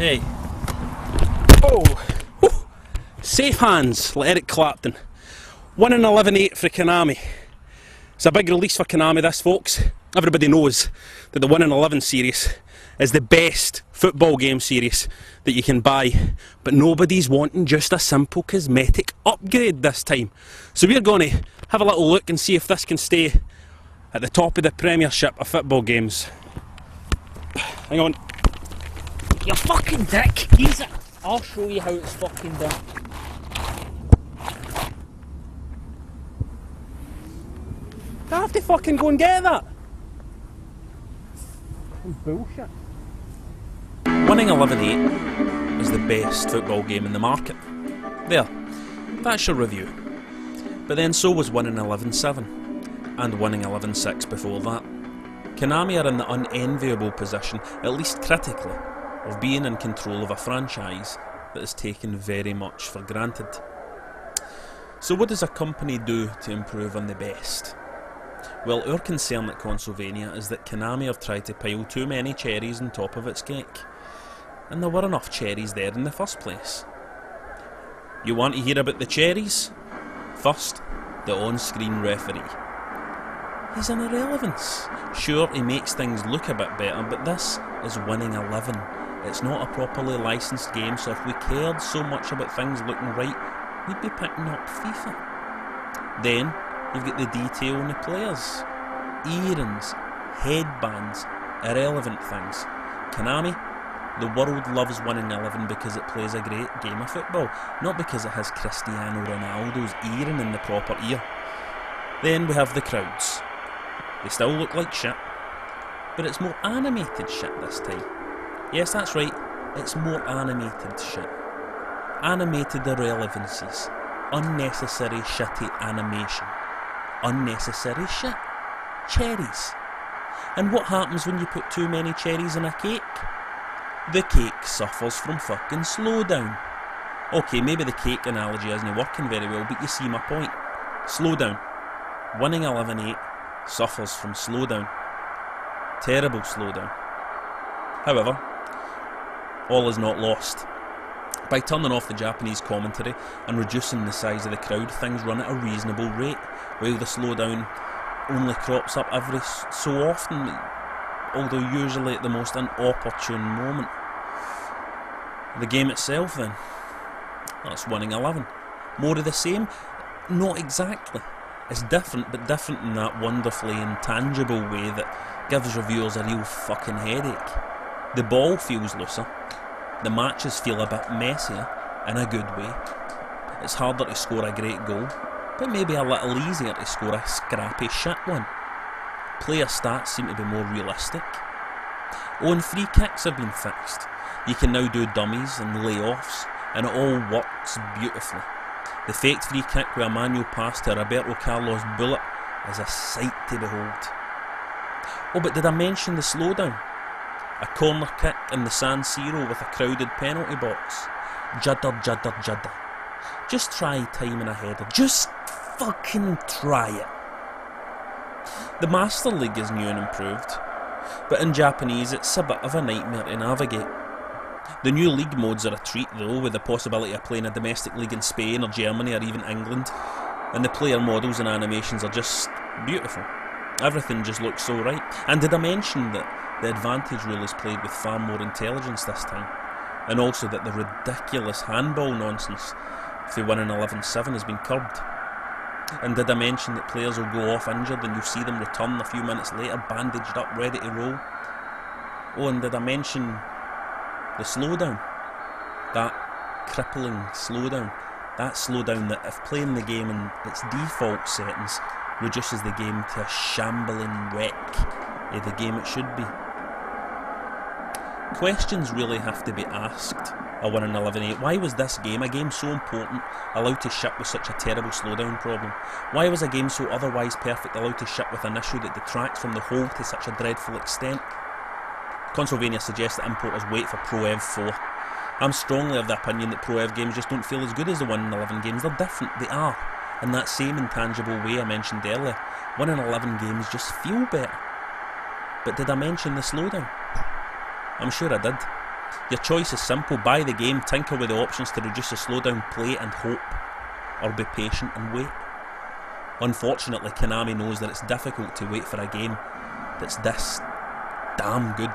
Hey. Oh! Whew. Safe hands, like Eric Clapton. 1 in 11-8 for Konami. It's a big release for Konami, this, folks. Everybody knows that the 1 in 11 series is the best football game series that you can buy, but nobody's wanting just a simple cosmetic upgrade this time. So we're going to have a little look and see if this can stay at the top of the Premiership of football games. Hang on. You fucking dick! Use it! I'll show you how it's fucking done. I have to fucking go and get that! Bullshit. Winning 11-8 is the best football game in the market. There, that's your review. But then so was winning 11-7, and winning 11-6 before that. Konami are in the unenviable position, at least critically, of being in control of a franchise that is taken very much for granted. So what does a company do to improve on the best? Well, our concern at Consolevania is that Konami have tried to pile too many cherries on top of its cake. And there were enough cherries there in the first place. You want to hear about the cherries? First, the on-screen referee. He's an irrelevance. Sure, he makes things look a bit better, but this is winning 11. It's not a properly licensed game, so if we cared so much about things looking right, we'd be picking up FIFA. Then, you've got the detail on the players. Earrings, headbands, irrelevant things. Konami, the world loves winning 11 because it plays a great game of football, not because it has Cristiano Ronaldo's earring in the proper ear. Then we have the crowds. They still look like shit, but it's more animated shit this time. Yes, that's right, it's more animated shit. Animated irrelevancies. Unnecessary shitty animation. Unnecessary shit. Cherries. And what happens when you put too many cherries in a cake? The cake suffers from fucking slowdown. Okay, maybe the cake analogy isn't working very well, but you see my point. Slowdown. Winning 11-8 suffers from slowdown. Terrible slowdown. However, all is not lost. By turning off the Japanese commentary and reducing the size of the crowd, things run at a reasonable rate, while the slowdown only crops up every so often, although usually at the most inopportune moment. The game itself then, that's winning 11. More of the same? Not exactly. It's different, but different in that wonderfully intangible way that gives reviewers a real fucking headache. The ball feels looser. The matches feel a bit messier, in a good way. It's harder to score a great goal, but maybe a little easier to score a scrappy shit one. Player stats seem to be more realistic. Oh, and free kicks have been fixed. You can now do dummies and layoffs, and it all works beautifully. The faked free kick with a manual pass to Roberto Carlos' bullet is a sight to behold. Oh, but did I mention the slowdown? A corner kick in the San Siro with a crowded penalty box. Judder, judder, judder. Just try timing a header. Just fucking try it. The Master League is new and improved, but in Japanese it's a bit of a nightmare to navigate. The new league modes are a treat though, with the possibility of playing a domestic league in Spain or Germany or even England, and the player models and animations are just beautiful. Everything just looks so right. And did I mention that the advantage rule is played with far more intelligence this time, and also that the ridiculous handball nonsense for winning 11-7 has been curbed? And did I mention that players will go off injured and you'll see them return a few minutes later, bandaged up, ready to roll? Oh, and did I mention the slowdown? That crippling slowdown. That slowdown that, if playing the game in its default settings, reduces the game to a shambling wreck of the game it should be. Questions really have to be asked at 1 in 11-8. Why was this game, a game so important, allowed to ship with such a terrible slowdown problem? Why was a game so otherwise perfect allowed to ship with an issue that detracts from the whole to such a dreadful extent? Consolevania suggests that importers wait for Pro Ev 4. I'm strongly of the opinion that Pro Ev games just don't feel as good as the 1 in 11 games. They're different, they are. In that same intangible way I mentioned earlier, 1 in 11 games just feel better. But did I mention the slowdown? I'm sure I did. Your choice is simple: buy the game, tinker with the options to reduce the slowdown, play and hope, or be patient and wait. Unfortunately, Konami knows that it's difficult to wait for a game that's this damn good.